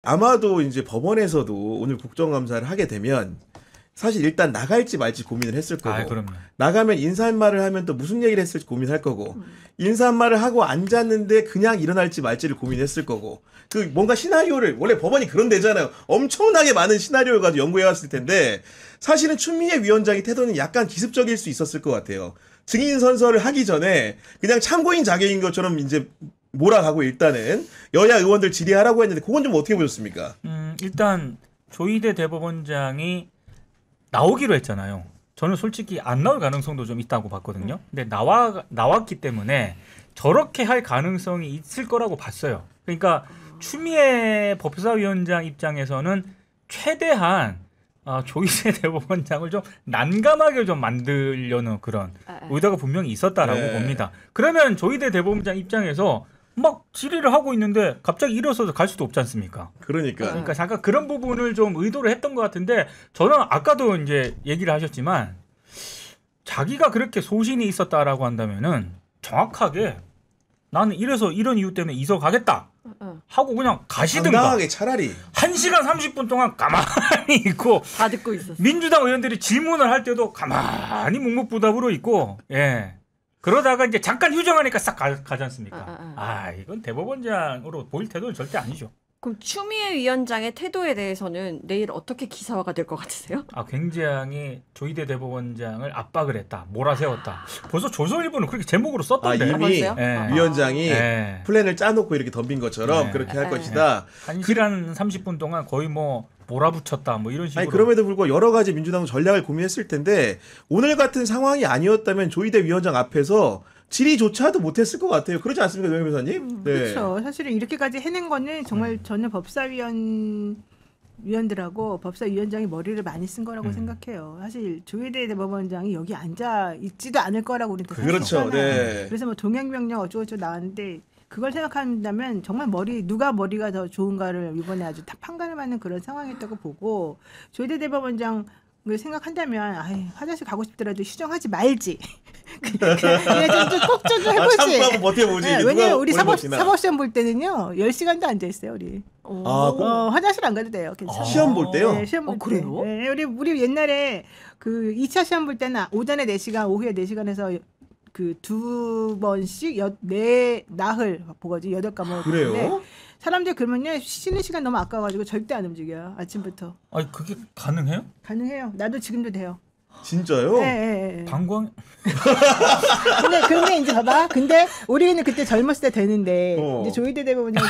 아마도 이제 법원에서도 오늘 국정감사를 하게 되면 사실 일단 나갈지 말지 고민을 했을 거고 그럼요. 나가면 인사말을 하면 또 무슨 얘기를 했을지 고민할 거고 인사말을 하고 앉았는데 그냥 일어날지 말지를 고민했을 거고 그 뭔가 시나리오를 원래 법원이 그런 데잖아요. 엄청나게 많은 시나리오를 가지고 연구해왔을 텐데 사실은 추미애 위원장의 태도는 약간 기습적일 수 있었을 것 같아요. 증인 선서를 하기 전에 그냥 참고인 자격인 것처럼 이제 몰아가고 일단은 여야 의원들 질의하라고 했는데 그건 좀 어떻게 보셨습니까? 일단 조희대 대법원장이 나오기로 했잖아요. 저는 솔직히 안 나올 가능성도 좀 있다고 봤거든요. 근데 나왔기 때문에 저렇게 할 가능성이 있을 거라고 봤어요. 그러니까 추미애 법사위원장 입장에서는 최대한 조희대 대법원장을 좀 난감하게 좀 만들려는 그런 의도가 분명히 있었다라고 봅니다. 그러면 조희대 대법원장 입장에서 막 질의를 하고 있는데 갑자기 일어서서 갈 수도 없지 않습니까? 그러니까 잠깐 그런 부분을 좀 의도를 했던 것 같은데 저는 아까도 이제 얘기를 하셨지만 자기가 그렇게 소신이 있었다라고 한다면은 정확하게 나는 이래서 이런 이유 때문에 이사 가겠다 하고 그냥 가시든가. 당당하게 차라리 1시간 30분 동안 가만히 있고 다 듣고 있었어. 민주당 의원들이 질문을 할 때도 가만히 묵묵부답으로 있고 그러다가 이제 잠깐 휴정하니까 싹 가지 않습니까? 이건 대법원장으로 보일 태도는 절대 아니죠. 그럼 추미애 위원장의 태도에 대해서는 내일 어떻게 기사화가 될 것 같으세요? 굉장히 조희대 대법원장을 압박을 했다, 몰아세웠다. 벌써 조선일보는 그렇게 제목으로 썼던데. 이미 위원장이 플랜을 짜놓고 이렇게 덤빈 것처럼 그렇게 할 것이다. 1시간 30분 동안 거의 몰아붙였다 뭐 이런 식으로. 그럼에도 불구하고 여러 가지 민주당 전략을 고민했을 텐데 오늘 같은 상황이 아니었다면 조희대 위원장 앞에서 질의조차도 못했을 것 같아요. 그렇지 않습니까, 노영 변호사님? 그렇죠. 사실은 이렇게까지 해낸 거는 정말 저는 위원들하고 법사위원장이 머리를 많이 쓴 거라고 생각해요. 사실 조희대 대법원장이 여기 앉아 있지도 않을 거라고 우리는 그렇죠. 그래서 동행명령 어쩌고저쩌고 나왔는데 그걸 생각한다면 정말 누가 머리가 더 좋은가를 이번에 아주 다 판가름 맞는 그런 상황이었다고 보고 조희대 대법원장 생각한다면 화장실 가고 싶더라도 휴정하지 말지. 그냥 꼭 좀 해보지. 참고 한번 버텨보지. 왜냐면 우리 사법시험 볼 때는요 10시간도 앉아있어요 우리. 화장실 안 가도 돼요. 괜찮아요. 시험 볼 때요? 네, 시험 볼 때. 그래요? 네, 우리 옛날에 그 2차 시험 볼 때는 오전에 4시간 오후에 4시간 해서 그 2번씩 나흘 보거든요. 8과목. 그래요? 사람들이 그러면요 쉬는 시간 너무 아까워가지고 절대 안 움직여요. 아침부터. 그게 가능해요? 가능해요. 나도 지금도 돼요. 진짜요? 네. 방광. 근데 이제 봐봐. 근데 우리는 그때 젊었을 때 되는데 이제 조희대 대법원장이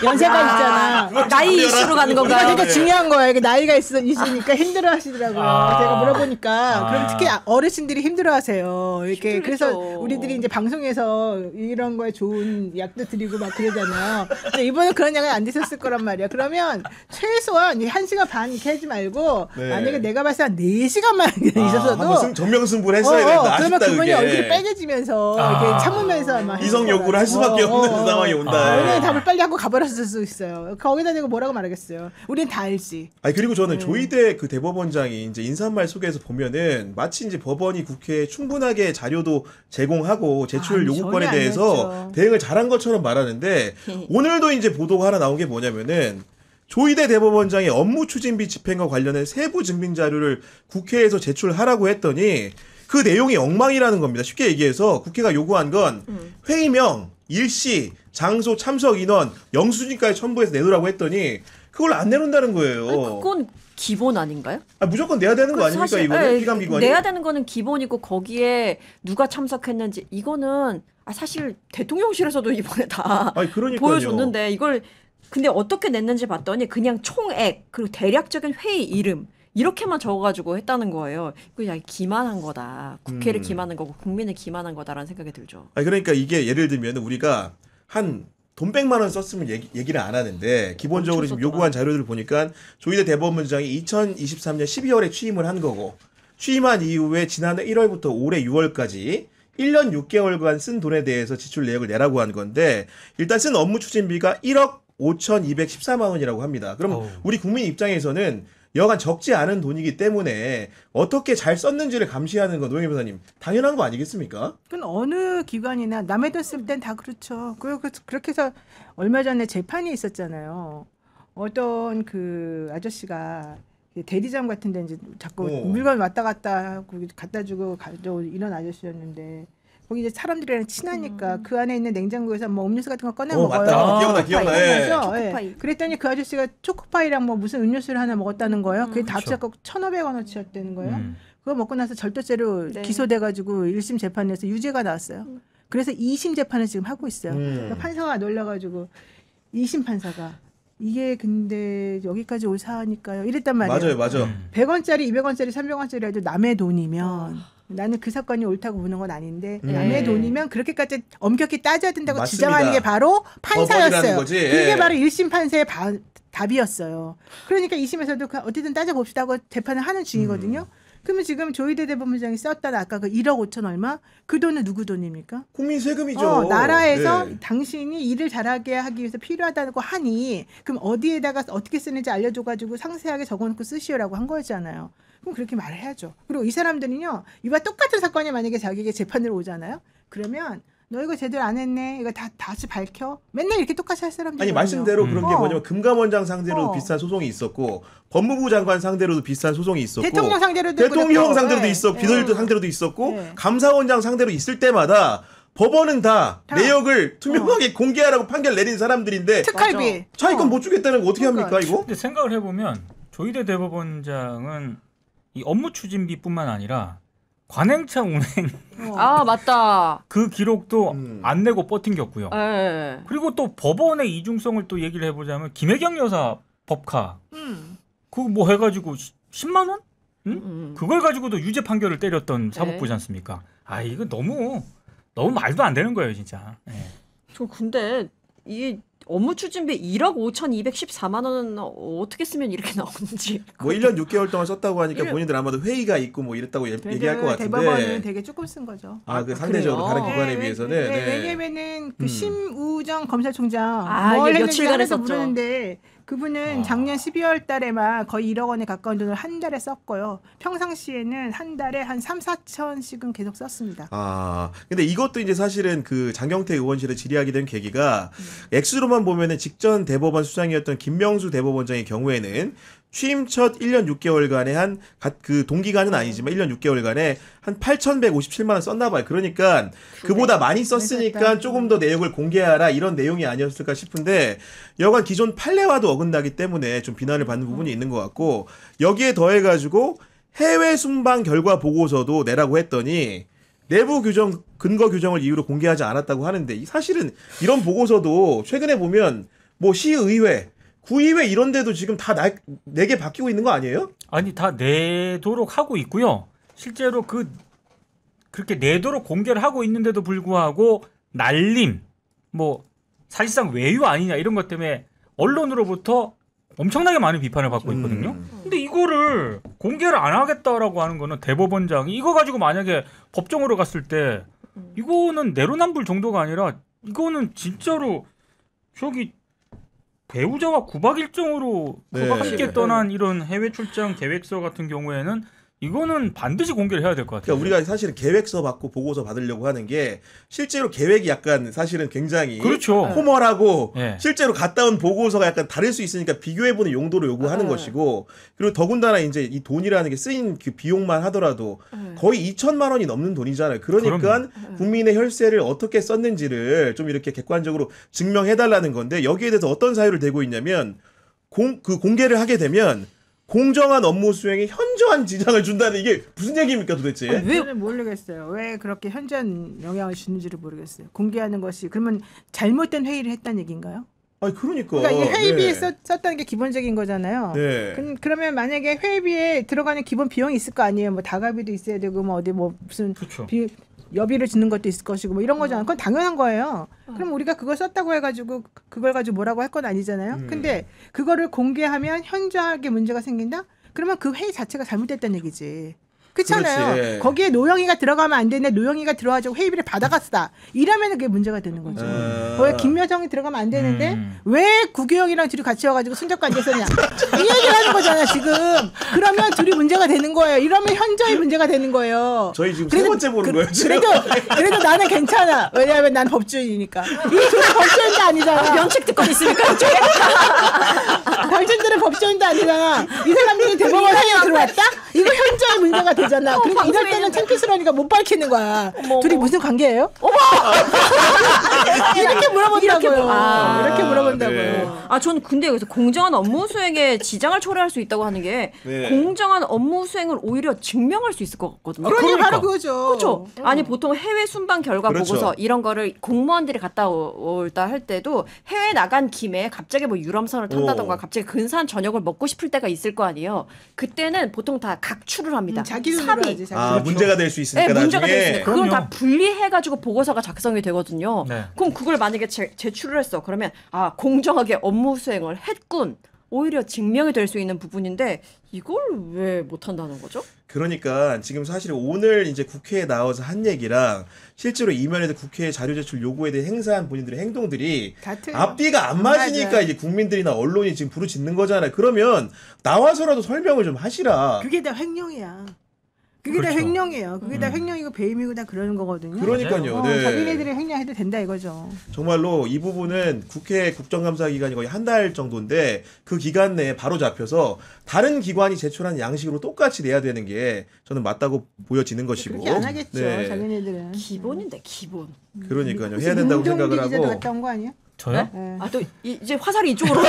연세가 있잖아. 나이 이슈로 가는 건가요? 이거 되게 중요한 거야. 이게 나이가 있으니까 힘들어하시더라고요. 제가 물어보니까 그럼 특히 어르신들이 힘들어하세요. 이렇게 그래서 우리들이 이제 방송에서 이런 거에 좋은 약도 드리고 막 그러잖아요. 근데 이번에 그런 약은 안 드셨을 거란 말이야. 그러면 최소한 1시간 반 이렇게 하지 말고 만약에 내가 봤을 때 한 4시간만 있었어도 정명승부를 했어야 된다. 그러면 아쉽다, 그분이 그게. 얼굴이 빨개지면서 이렇게 참으면서 막 이성 요구를 할 수밖에 없는 상황이 온다. 왜냐면 답을 빨리 하고 가버렸을 수 있어요. 거기다 대고 뭐라고 말하겠어요. 우린 다 알지. 그리고 저는 조희대 그 대법원장이 이제 인사말 속에서 보면은 마치 이제 법원이 국회에 충분하게 자료도 제공하고 제출 요구권에 대해서 대응을 잘한 것처럼 말하는데 오늘도 이제 보도가 하나 나온 게 뭐냐면은 조희대 대법원장의 업무 추진비 집행과 관련해 세부 증빙 자료를 국회에서 제출하라고 했더니 그 내용이 엉망이라는 겁니다. 쉽게 얘기해서 국회가 요구한 건 회의명, 일시, 장소, 참석 인원, 영수증까지 첨부해서 내놓으라고 했더니 그걸 안 내놓는다는 거예요. 그건 기본 아닌가요? 무조건 내야 되는 거 아닙니까? 이거는 피감기관이? 내야 되는 거는 기본이고 거기에 누가 참석했는지 이거는 사실 대통령실에서도 이번에 다 보여줬는데 이걸 근데 어떻게 냈는지 봤더니 그냥 총액 그리고 대략적인 회의 이름 이렇게만 적어가지고 했다는 거예요. 이거 그냥 기만한 거다. 국회를 기만한 거고 국민을 기만한 거다라는 생각이 들죠. 그러니까 이게 예를 들면 우리가 한 돈 100만 원 썼으면 얘기를 안 하는데 기본적으로 지금 요구한 자료들을 보니까 조희대 대법원장이 2023년 12월에 취임을 한 거고 취임한 이후에 지난해 1월부터 올해 6월까지 1년 6개월간 쓴 돈에 대해서 지출 내역을 내라고 한 건데 일단 쓴 업무 추진비가 1억 5,214만 원이라고 합니다. 그럼 우리 국민 입장에서는 여간 적지 않은 돈이기 때문에 어떻게 잘 썼는지를 감시하는 건 노영희 변호사님 당연한 거 아니겠습니까? 그건 어느 기관이나 남의 돈 쓸 땐 다 그렇죠. 그렇게 해서 얼마 전에 재판이 있었잖아요. 어떤 그 아저씨가 대리점 같은데 이제 자꾸 오. 물건 왔다 갔다 하고 갖다 주고 가져오고 이런 아저씨였는데 거기 이제 사람들이랑 친하니까 그 안에 있는 냉장고에서 뭐 음료수 같은 거 꺼내 먹어요. 맞다. 기억나. 예. 초코파이. 그랬더니 그 아저씨가 초코파이랑 뭐 무슨 음료수를 하나 먹었다는 거예요. 그게 다 그쵸. 합쳐서 1,500원어치였다는 거예요. 그거 먹고 나서 절도죄로 네. 기소돼가지고 1심 재판에서 유죄가 나왔어요. 그래서 2심 재판을 지금 하고 있어요. 그러니까 판사가 놀라가지고 2심 판사가 이게 근데 여기까지 올 사안일까요? 이랬단 말이에요. 맞아요. 100원짜리, 200원짜리, 300원짜리라도 남의 돈이면 나는 그 사건이 옳다고 보는 건 아닌데 남의 돈이면 그렇게까지 엄격히 따져야 된다고 맞습니다. 주장하는 게 바로 판사였어요. 법원이라는 거지. 그게 예. 바로 1심 판사의 답이었어요. 그러니까 2심에서도 어쨌든 따져봅시다 하고 재판을 하는 중이거든요. 그러면 지금 조희대 대법원장이 썼다는 아까 그 1억 5천 얼마? 그 돈은 누구 돈입니까? 국민 세금이죠. 나라에서 네. 당신이 일을 잘하게 하기 위해서 필요하다고 하니 그럼 어디에다가 어떻게 쓰는지 알려줘가지고 상세하게 적어놓고 쓰시오라고 한 거잖아요. 그럼 그렇게 말해야죠. 그리고 이 사람들은요. 이와 똑같은 사건이 만약에 자기에게 재판으로 오잖아요. 그러면 너 이거 제대로 안 했네. 이거 다시 밝혀. 맨날 이렇게 똑같이 할 사람들이 아니 말씀대로 그런 게 뭐냐면 금감원장 상대로도 어. 비슷한 소송이 있었고 법무부 장관 상대로도 비슷한 소송이 있었고 대통령 상대로도 대통령 그렇고. 상대로도 네. 있었고 비서실도 네. 상대로도 있었고 네. 감사원장 상대로 있을 때마다 법원은 다 내역을 투명하게 공개하라고 판결 내린 사람들인데 특활비. 차이권 못 주겠다는 거 어떻게 그러니까. 합니까 이거? 근데 생각을 해보면 조희대 대법원장은 이 업무 추진비뿐만 아니라 관행차 운행 아 맞다. 그 기록도 안 내고 버틴겼고요. 예. 그리고 또 법원의 이중성을 또 얘기를 해보자면 김혜경 여사 법카 그거 뭐 해가지고 10만 원? 응? 그걸 가지고도 유죄 판결을 때렸던 사법부지 않습니까? 아 이거 너무 말도 안 되는 거예요 진짜. 예. 저 근데 이 업무 추진비 1억 5,214만 원은 어떻게 쓰면 이렇게 나오는지. 뭐 1년 6개월 동안 썼다고 하니까 일- 본인들 아마도 회의가 있고 뭐 이랬다고 얘기할 것 같은데. 대법원은 되게 조금 쓴 거죠. 그 상대적으로 그래요? 다른 기관에 비해서는 네. 왜냐면은 그 심우정 검찰총장 아, 뭘 이게 했는지 며칠간 하나도 했었죠. 모르는데 그분은 작년 12월 달에만 거의 1억 원에 가까운 돈을 한 달에 썼고요. 평상시에는 한 달에 한 3, 4천씩은 계속 썼습니다. 근데 이것도 이제 사실은 그 장경태 의원실을 질의하게 된 계기가 액수로만 보면은 직전 대법원 수장이었던 김명수 대법원장의 경우에는 취임 첫 1년 6개월간에 그 동기간은 아니지만 1년 6개월간에 한 8,157만 원 썼나 봐요. 그러니까 그보다 많이 썼으니까 그랬다. 조금 더 내역을 공개하라 이런 내용이 아니었을까 싶은데 여간 기존 판례와도 어긋나기 때문에 좀 비난을 받는 부분이 있는 것 같고 여기에 더해가지고 해외 순방 결과 보고서도 내라고 했더니 내부 규정, 근거 규정을 이유로 공개하지 않았다고 하는데 사실은 이런 보고서도 최근에 보면 뭐 시의회, 구의회 이런 데도 지금 다 내게 바뀌고 있는 거 아니에요? 아니 다 내도록 하고 있고요. 실제로 그렇게 내도록 공개를 하고 있는데도 불구하고 날림, 뭐 사실상 외유 아니냐 이런 것 때문에 언론으로부터 엄청나게 많은 비판을 받고 있거든요. 근데 이거를 공개를 안 하겠다라고 하는 거는 대법원장이 이거 가지고 만약에 법정으로 갔을 때 이거는 내로남불 정도가 아니라 이거는 진짜로 저기 배우자와 구박 일정으로 네. 함께 떠난 이런 해외 출장 계획서 같은 경우에는 이거는 반드시 공개를 해야 될 것 같아요. 그러니까 우리가 사실은 계획서 받고 보고서 받으려고 하는 게 실제로 계획이 약간 사실은 굉장히 그렇죠. 포멀하고 네. 실제로 갔다 온 보고서가 약간 다를 수 있으니까 비교해보는 용도로 요구하는 것이고 그리고 더군다나 이제 이 돈이라는 게 쓰인 그 비용만 하더라도 거의 2천만 원이 넘는 돈이잖아요. 그러니까 그럼요. 국민의 혈세를 어떻게 썼는지를 좀 이렇게 객관적으로 증명해달라는 건데 여기에 대해서 어떤 사유를 대고 있냐면 그 공개를 하게 되면 공정한 업무 수행에 현저한 지장을 준다는 이게 무슨 얘기입니까 도대체? 저는 모르겠어요. 왜 그렇게 현저한 영향을 주는지를 모르겠어요. 공개하는 것이 그러면 잘못된 회의를 했다는 얘기인가요? 아니 그러니까. 그러니까 이게 회의비에 네. 썼다는 게 기본적인 거잖아요. 네. 그러면 만약에 회의비에 들어가는 기본 비용이 있을 거 아니에요. 뭐 다가비도 있어야 되고 뭐 어디 뭐 무슨 그렇죠. 여비를 주는 것도 있을 것이고 뭐 이런 거잖아요. 그건 당연한 거예요. 그럼 우리가 그걸 썼다고 해가지고 그걸 가지고 뭐라고 할 건 아니잖아요. 근데 그거를 공개하면 현저하게 문제가 생긴다? 그러면 그 회의 자체가 잘못됐다는 얘기지. 그렇잖아요. 그렇지. 거기에 노영이가 들어가면 안 되는데 노영이가 들어가지고 회의비를 받아갔다. 이러면 그게 문제가 되는 거죠. 왜 김여정이 들어가면 안 되는데 왜 구규영이랑 둘이 같이 와가지고 손잡고 앉았었냐. 이 얘기를 하는 거잖아 지금. 그러면 둘이 문제가 되는 거예요. 이러면 현저히 문제가 되는 거예요. 저희 지금 세 번째 보는 거예요. 지금. 그래도 나는 괜찮아. 왜냐하면 난 법조인이니까. 이 둘이 법조인도 아니잖아. 면책 특권 있으니까 이쪽에. 당신들은 법조인도 아니잖아. 이 사람들이 대법원 회의에 들어왔다? 이거 현저히 문제가 되잖아. 그러니까 이럴 때는 창피스러우니까 못 밝히는 거야. 둘이 무슨 관계예요? 이렇게 물어본다고요. 이렇게 물어본다고요. 네. 전 근데 여기서 공정한 업무 수행에 지장을 초래할 수 있다고 하는 게 네. 공정한 업무 수행을 오히려 증명할 수 있을 것 같거든요. 그러니 바로 그거죠. 그렇죠. 아니 보통 해외 순방 결과 그렇죠. 보고서 이런 거를 공무원들이 갔다 올다 할 때도 해외 나간 김에 갑자기 뭐 유람선을 탄다던가 갑자기 근사한 저녁을 먹고 싶을 때가 있을 거 아니에요. 그때는 보통 다 각출을 합니다. 자기 삽입. 돈으로 하지. 자기 돈으로. 문제가 될 수 있으니까 네, 문제가 될 수 나중에. 있어요. 그걸 그럼요. 다 분리해가지고 보고서가 작성이 되거든요. 네. 그럼 그걸 만약에 제출을 했어. 그러면 공정하게 업무 수행을 했군. 오히려 증명이 될 수 있는 부분인데 이걸 왜 못한다는 거죠? 그러니까 지금 사실 오늘 이제 국회에 나와서 한 얘기랑 실제로 이면에서 국회 자료 제출 요구에 대해 행사한 본인들의 행동들이 다 틀려. 앞뒤가 안 맞으니까 맞아요. 이제 국민들이나 언론이 지금 부르짖는 거잖아요. 그러면 나와서라도 설명을 좀 하시라. 그게 다 횡령이야. 그게 그렇죠. 다 횡령이에요. 그게 다 횡령이고 배임이고 다 그러는 거거든요. 그러니까요. 네. 자기네들이 횡령해도 된다 이거죠. 정말로 이 부분은 국회 국정감사 기간이 거의 한 달 정도인데 그 기간 내에 바로 잡혀서 다른 기관이 제출한 양식으로 똑같이 내야 되는 게 저는 맞다고 보여지는 것이고. 그렇게 안 하겠죠. 네. 자기네들은. 기본인데 기본. 그러니까요. 해야 된다고 생각을 기자도 하고. 갔다 온 거 아니야? 저요? 네. 또 이제 화살이 이쪽으로.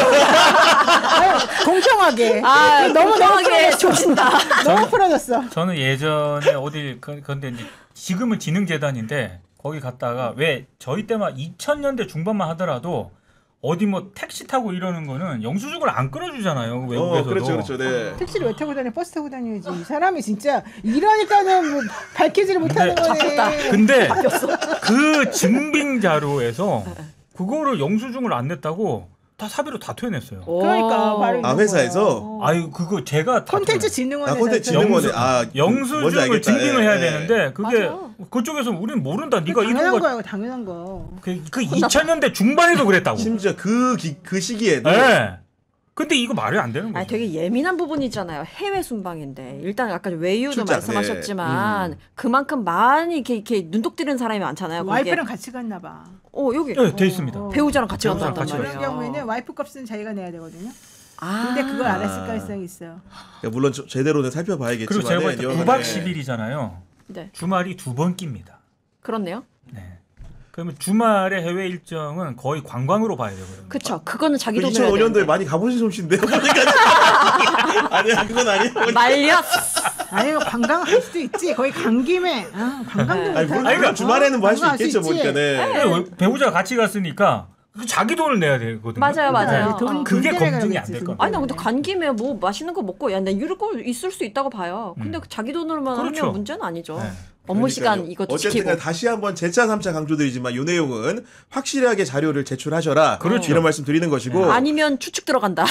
공평하게. 너무 공정하게 너무하게 조진다. 너무 풀어졌어. 저는 예전에 어디 근데 이제 지금은 진흥재단인데 거기 갔다가 왜 저희 때만 2000년대 중반만 하더라도 어디 뭐 택시 타고 이러는 거는 영수증을 안 끌어주잖아요 외국에서도. 그렇죠. 네. 택시를 왜 타고 다녀? 버스 타고 다녀야지. 이 사람이 진짜 이러니까는 뭐 밝히지를 못하는 거네. 근데 그 증빙 자료에서 그거를 영수증을 안 냈다고 다 사비로 다 토해냈어요. 그러니까 바로 이런 회사에서? 거예요. 아유 그거 제가 다 콘텐츠 토해냈어요. 진흥원에서 콘텐츠 진흥원에 뭔지 영수증을 알겠다. 증빙을 해야 예, 되는데 그게 맞아. 그쪽에서 우리는 모른다. 네가 당연한 이런 거 거야, 당연한 거. 그 2000년대 중반에도 그랬다고. 심지어 그 시기에도 네. 근데 이거 말이 안 되는 거죠. 되게 예민한 부분이잖아요. 해외 순방인데 일단 아까 외유도 출장, 말씀하셨지만 그만큼 많이 이렇게 눈독 들이는 사람이 많잖아요. 거기에. 와이프랑 같이 갔나 봐. 여기 네, 돼 있습니다. 배우자랑 같이 배우자랑 간단 같이 말이에요. 그런 경우에는 와이프 값은 자기가 내야 되거든요. 아. 근데 그걸 알았을 가능성이 있어요. 그러니까 물론 제대로는 그리고 살펴봐야겠지만 제가 볼 때 9박 10일이잖아요. 네, 주말이 2번 낍니다. 그렇네요. 네. 그러면 주말에 해외 일정은 거의 관광으로 봐야 되거든요. 그쵸. 그거는 자기 돈으로 해야 2005년도에 되는데. 많이 가보신 솜씨인데요. 아니야 그건 아니에요. 말려. 아니 관광할 수도 있지. 거기 간 김에 관광도 아니, 못하고. 물론 주말에는 뭐 할 수 관광할 있겠죠 있지. 보니까는. 왜 배우자가 같이 갔으니까 자기 돈을 내야 되거든요. 맞아요. 돈 그게 때문에 검증이 안 그러겠지, 될 돈 겁니다. 아니 나 근데 간 김에 뭐 맛있는 거 먹고 나 이럴 거 있을 수 있다고 봐요. 근데 자기 돈으로만 그렇죠. 하면 문제는 아니죠. 네. 업무 그러니까요. 시간 이것도 어쨌든 지키고. 간에 다시 한번 재차 3차 강조드리지만 이 내용은 확실하게 자료를 제출하셔라. 그렇죠. 이런 말씀 드리는 것이고. 아니면 추측 들어간다.